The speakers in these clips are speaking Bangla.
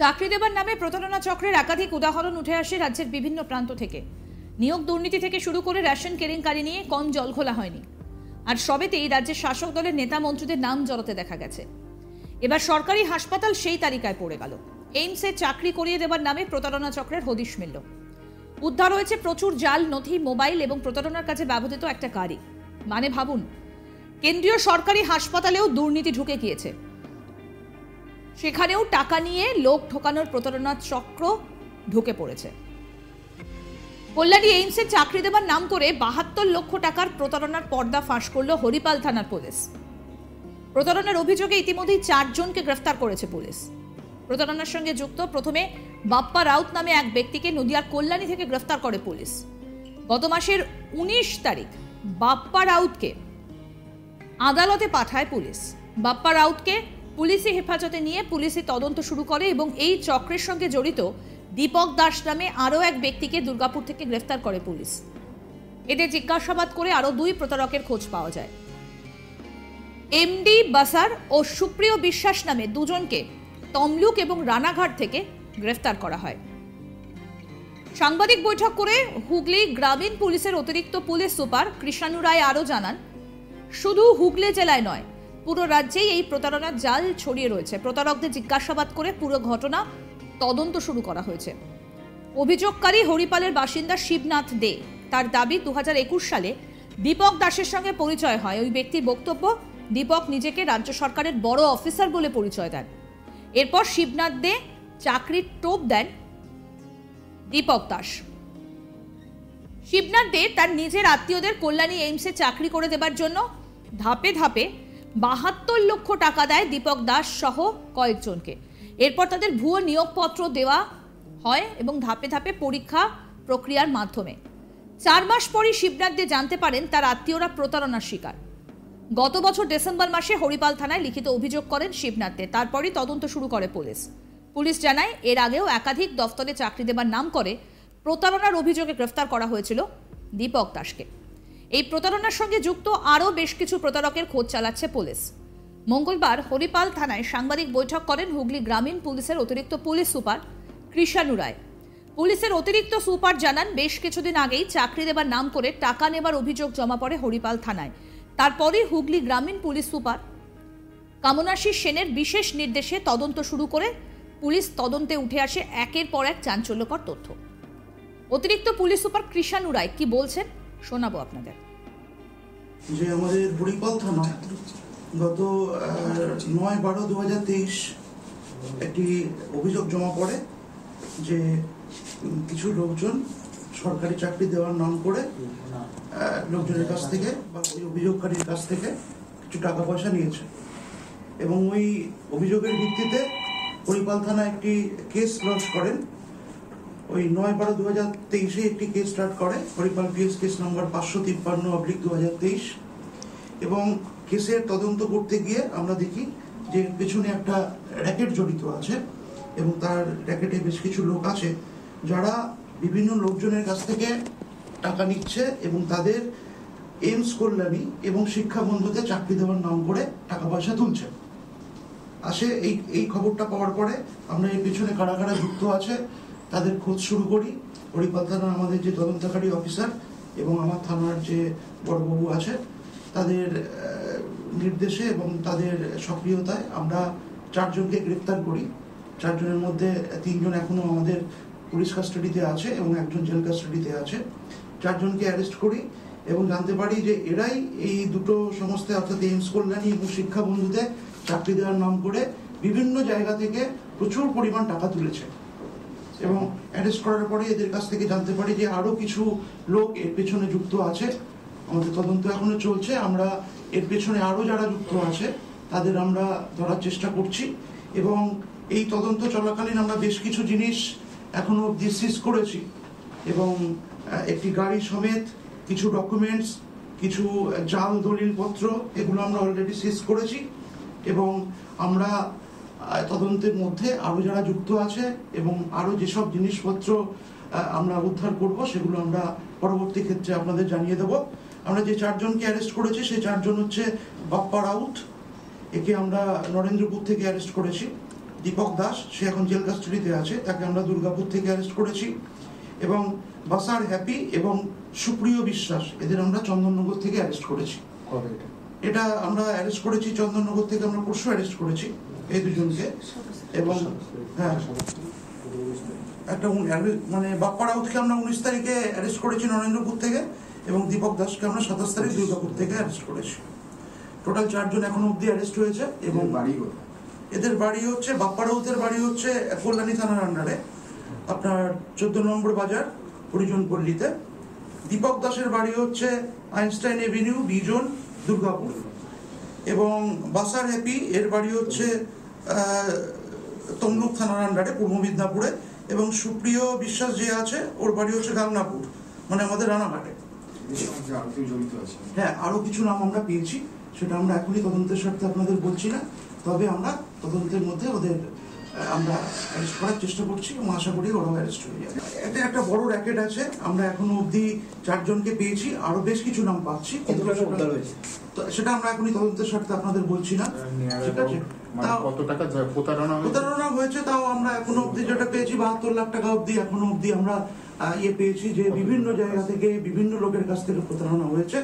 চাকরি দেবার নামে প্রতারণা চক্রের একাধিক উদাহরণ উঠে আসে রাজ্যের বিভিন্ন প্রান্ত থেকে। নিয়োগ দুর্নীতি থেকে শুরু করে রেশন কেলেঙ্কারি নিয়ে কম জল খোলা হয়নি। আর সবেতেই রাজ্যের শাসক দলের নেতা মন্ত্রীদের নাম জড়াতে দেখা গেছে। এবার সরকারি হাসপাতাল সেই তালিকায় পড়ে গেল। এইমসে চাকরি করিয়ে দেবার নামে প্রতারণা চক্রের হদিশ মিলল। উদ্ধার হয়েছে প্রচুর জাল নথি, মোবাইল এবং প্রতারণার কাজে ব্যবহৃত একটা গাড়ি। মানে ভাবুন, কেন্দ্রীয় সরকারি হাসপাতালেও দুর্নীতি ঢুকে গিয়েছে। সেখানেও টাকা নিয়ে লোক ঠকানোর প্রতারণার চক্র ঢুকে পড়েছে। কল্যাণী এইমসে চাকরি দেবার নাম করে ৭২ লক্ষ টাকার প্রতারণার পর্দা ফাঁস করল হরিপাল থানার পুলিশ। প্রতারণার অভিযোগে ইতিমধ্যেই ৪ জনকে গ্রেফতার করেছে পুলিশ। প্রতারণার সঙ্গে যুক্ত প্রথমে বাপ্পা রাউত নামে এক ব্যক্তিকে নদিয়ার কল্যাণী থেকে গ্রেফতার করে পুলিশ। গত মাসের ১৯ তারিখ বাপ্পা রাউতকে আদালতে পাঠায় পুলিশ। বাপ্পা রাউতকে পুলিশি হেফাজতে নিয়ে পুলিশি তদন্ত শুরু করে এবং এই চক্রের সঙ্গে জড়িত দীপক দাস নামে আরও এক ব্যক্তিকে দুর্গাপুর থেকে গ্রেফতার করে পুলিশ। এদের জিজ্ঞাসাবাদ করে আরও ২ প্রতারকের খোঁজ পাওয়া যায়। এমডি বাসার ও সুপ্রিয় বিশ্বাস নামে ২ জনকে তমলুক এবং রানাঘাট থেকে গ্রেফতার করা হয়। সাংবাদিক বৈঠক করে হুগলি গ্রামীণ পুলিশের অতিরিক্ত পুলিশ সুপার কৃষ্ণানু রায় আরও জানান, শুধু হুগলি জেলায় নয়, পুরো রাজ্যেই এই প্রতারণার জাল ছড়িয়ে রয়েছে। প্রতারকদের জিজ্ঞাসাবাদ করে পুরো ঘটনা তদন্ত শুরু করা হয়েছে। অভিযোগকারী হরিপালের বাসিন্দা শিবনাথ দে। তার দাবি ২০২১ সালে দীপক দাসের সঙ্গে পরিচয় হয়। ওই ব্যক্তির বক্তব্য, দীপক নিজেকে রাজ্য সরকারের বড় অফিসার বলে পরিচয় দেন। এরপর শিবনাথ দে চাকরির টোপ দেন দীপক দাস। শিবনাথ দে তার নিজের আত্মীয়দের কল্যাণী এইমসে চাকরি করে দেবার জন্য ধাপে ধাপে ৭২ লক্ষ টাকা দেয় দীপক দাস সহ কয়েকজনকে। এরপর তাদের ভুয়ো নিয়োগপত্র দেওয়া হয় এবং ধাপে ধাপে পরীক্ষা প্রক্রিয়ার মাধ্যমে ৪ মাস পরই শিবনাথ দে জানতে পারেন তার আত্মীয়রা প্রতারণার শিকার। গত বছর ডিসেম্বর মাসে হরিপাল থানায় লিখিত অভিযোগ করেন শিবনাথ দে। তারপরই তদন্ত শুরু করে পুলিশ। পুলিশ জানায়, এর আগেও একাধিক দফতরে চাকরি দেবার নাম করে প্রতারণার অভিযোগে গ্রেফতার করা হয়েছিল দীপক দাসকে। এই প্রতারণার সঙ্গে যুক্ত আরও বেশ কিছু প্রতারকের খোঁজ চালাচ্ছে পুলিশ। মঙ্গলবার হরিপাল থানায় সাংবাদিক বৈঠক করেন হুগলি গ্রামীণ পুলিশের অতিরিক্ত পুলিশ সুপার কৃষ্ণানু রায়। পুলিশের অতিরিক্ত সুপার জানান, বেশ কিছুদিন আগেই চাকরি দেবার নাম করে টাকা নেবার অভিযোগ জমা পড়ে হরিপাল থানায়। তারপরই হুগলি গ্রামীণ পুলিশ সুপার কামনাশী সেনের বিশেষ নির্দেশে তদন্ত শুরু করে পুলিশ তদন্তে উঠে আসে একের পর এক চাঞ্চল্যকর তথ্য। অতিরিক্ত পুলিশ সুপার কৃষ্ণানু রায় কি বলছেন শোনাবো আপনাদের। যে আমাদের হরিপাল থানা গত ৯/১২/২০২৩ একটি অভিযোগ জমা পড়ে যে কিছু লোকজন সরকারি চাকরি দেওয়ার নাম করে লোকজনের কাছ থেকে বা ওই অভিযোগকারীর কাছ থেকে কিছু টাকা পয়সা নিয়েছে এবং ওই অভিযোগের ভিত্তিতে হরিপাল থানা একটি কেস লঞ্চ করেন। ওই ৯/১২/২০২৩ একটি কেস স্টার্ট করে হরিপাল পিএস কেস নম্বর ৫৫৩/২০২৩ এবং কেসের তদন্ত করতে গিয়ে আমরা দেখি যে পেছনে একটা র্যাকেট জড়িত আছে এবং তার র্যাকেটে বেশ কিছু লোক আছে যারা বিভিন্ন লোকজনের কাছ থেকে টাকা নিচ্ছে এবং তাদের এইমস কল্যাণী এবং শিক্ষা বন্ধুতে চাকরি দেওয়ার নাম করে টাকা পয়সা তুলছে। আসে এই খবরটা পাওয়ার পরে আমরা এর পেছনে কারা কারা যুক্ত আছে তাদের খোঁজ শুরু করি। হরিপাল থানার আমাদের যে তদন্তকারী অফিসার এবং আমার থানার যে বড়বাবু আছে তাদের নির্দেশে এবং তাদের সক্রিয়তায় আমরা ৪ জনকে গ্রেফতার করি। ৪ জনের মধ্যে ৩ জন এখনো আমাদের পুলিশ কাস্টাডিতে আছে এবং ১ জন জেল কাস্টাডিতে আছে। ৪ জনকে অ্যারেস্ট করি এবং জানতে পারি যে এরাই এই দুটো সংস্থায় অর্থাৎ এইমস কল্যাণী এবং শিক্ষা বন্ধুতে চাকরি দেওয়ার নাম করে বিভিন্ন জায়গা থেকে প্রচুর পরিমাণ টাকা তুলেছে এবং অ্যারেস্ট করার পরে এদের কাছ থেকে জানতে পারি যে আরো কিছু লোক এর পেছনে যুক্ত আছে। আমাদের তদন্ত এখনো চলছে। আমরা এর পেছনে আরো যারা যুক্ত আছে তাদের আমরা ধরার চেষ্টা করছি এবং এই তদন্ত চলাকালীন আমরা বেশ কিছু জিনিস এখনো অবধি সিজ করেছি এবং একটি গাড়ি সমেত কিছু ডকুমেন্টস, কিছু জাল দলিলপত্র এগুলো আমরা অলরেডি সিজ করেছি এবং আমরা তদন্তের মধ্যে আরো যারা যুক্ত আছে এবং আরো যেসব জিনিসপত্র আমরা উদ্ধার করব সেগুলো আমরা পরবর্তী ক্ষেত্রে আপনাদের জানিয়ে দেব। আমরা যে ৪ জনকে অ্যারেস্ট করেছি সেই ৪ জন হচ্ছে বাপ্পা রাউত, একে আমরা নরেন্দ্রপুর থেকে অ্যারেস্ট করেছি, দীপক দাস, সে এখন জেল কাস্টাডিতে আছে, তাকে আমরা দুর্গাপুর থেকে অ্যারেস্ট করেছি। এবং বাসার হ্যাপি এবং সুপ্রিয় বিশ্বাস, এদের আমরা চন্দননগর থেকে অ্যারেস্ট করেছি। এটা আমরা অ্যারেস্ট করেছি চন্দননগর থেকে, আমরা পরশু অ্যারেস্ট করেছি এই দুজনকে। এবং হ্যাঁ, একটা মানে বাপ্পা রাউতকে আমরা 19 তারিখে অ্যারেস্ট করেছি নরেন্দ্রপুর থেকে, এবং দীপক দাসকে আমরা 27 তারিখ দুর্গাপুর থেকে অ্যারেস্ট করেছি। টোটাল 4 জন এখনো অব্দি অ্যারেস্ট হয়েছে। এবং এদের বাড়ি হচ্ছে, বাপ্পা রাউতের বাড়ি হচ্ছে কল্যাণী থানার আন্ডারে, আপনার 14 নম্বর বাজার হরিজন পল্লীতে। দীপক দাসের বাড়ি হচ্ছে আইনস্টাইন এভিনিউ, বিজন, দুর্গাপুর। এবং বাসার হ্যাপি, এর বাড়ি হচ্ছে তমলুক থানার আন্ডারে পূর্ব মিদনাপুরে। এবং সুপ্রিয় বিশ্বাস যে আছে, ওর বাড়ি হচ্ছে গাংনাপুর, মানে আমাদের রানাঘাটে। হ্যাঁ, আরো কিছু নাম আমরা পেয়েছি, সেটা আমরা এখনই তদন্তের স্বার্থে আপনাদের বলছি না, তবে আমরা তদন্তের মধ্যে ওদের আমরা অ্যারেস্ট করার চেষ্টা করছি এবং আশা করি ওরাও অ্যারেস্ট হয়ে যাবে। এটা একটা বড় র্যাকেট আছে, আমরা এখনো অব্দি 4 জনকে পেয়েছি, আরো বেশ কিছু নাম পাচ্ছি, সেটা আমরা এখনই তদন্তের স্বার্থে আপনাদের বলছি না। ঠিক আছে, কত টাকা প্রতারণা হয়েছে তাও আমরা এখনো অব্দি যেটা পেয়েছি 72 লাখ টাকা অব্দি এখনো অব্দি আমরা পেয়েছি, যে বিভিন্ন জায়গা থেকে বিভিন্ন লোকের কাছ থেকে প্রতারণা হয়েছে।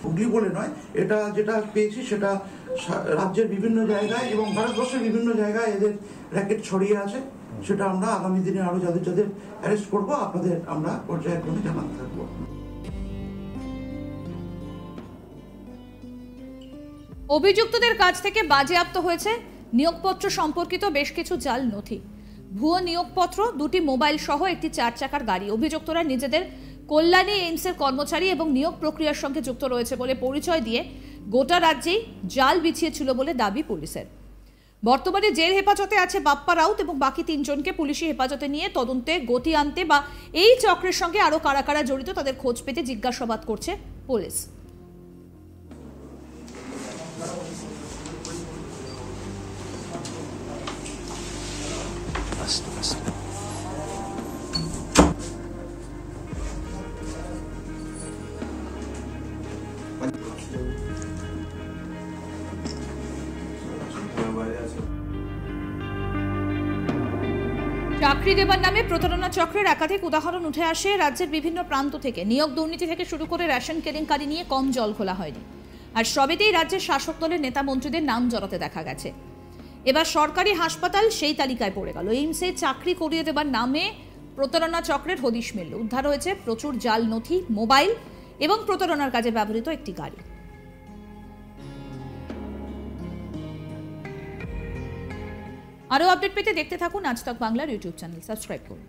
হুগলি বলে নয়, এটা যেটা পেয়েছি সেটা রাজ্যের বিভিন্ন জায়গায় এবং ভারতবর্ষের বিভিন্ন জায়গায় এদের র্যাকেট ছড়িয়ে আছে। সেটা আমরা আগামী দিনে আরো যাদের যাদের অ্যারেস্ট করবো আপনাদের আমরা পর্যায়ক্রমে জানাতে থাকবো। অভিযুক্তদের কাছ থেকে বাজেয়াপ্ত হয়েছে নিয়োগপত্র সম্পর্কিত বেশ কিছু জাল নথি, ভুয়ো নিয়োগপত্র, 2টি মোবাইল সহ একটি 4 চাকার গাড়ি। অভিযুক্তরা নিজেদের কল্যাণী এইমসের কর্মচারী এবং নিয়োগ প্রক্রিয়ার সঙ্গে যুক্ত রয়েছে বলে পরিচয় দিয়ে গোটা রাজ্যেই জাল বিছিয়েছিল বলে দাবি পুলিশের। বর্তমানে জেল হেফাজতে আছে বাপ্পা রাউত এবং বাকি 3 জনকে পুলিশি হেফাজতে নিয়ে তদন্তে গতি আনতে বা এই চক্রের সঙ্গে আরো কারা কারা জড়িত তাদের খোঁজ পেতে জিজ্ঞাসাবাদ করছে পুলিশ। চাকরি দেবার নামে প্রতারণা চক্রের একাধিক উদাহরণ উঠে আসে রাজ্যের বিভিন্ন প্রান্ত থেকে। নিয়োগ দুর্নীতি থেকে শুরু করে রেশন কেলেঙ্কারি নিয়ে কম জল খোলা হয়নি, আর সবেতেই রাজ্যের শাসক দলের নেতা মন্ত্রীদের নাম জড়াতে দেখা গেছে। এবার সরকারি হাসপাতাল সেই তালিকায় পড়ে গেল। এইমসে চাকরি করিয়ে দেবার নামে প্রতারণা চক্রের হদিশ মিলল। উদ্ধার হয়েছে প্রচুর জাল নথি, মোবাইল এবং প্রতারণার কাজে ব্যবহৃত একটি গাড়ি। আরও আপডেট পেতে দেখতে থাকুন আজ তক বাংলার ইউটিউব চ্যানেল, সাবস্ক্রাইব করুন।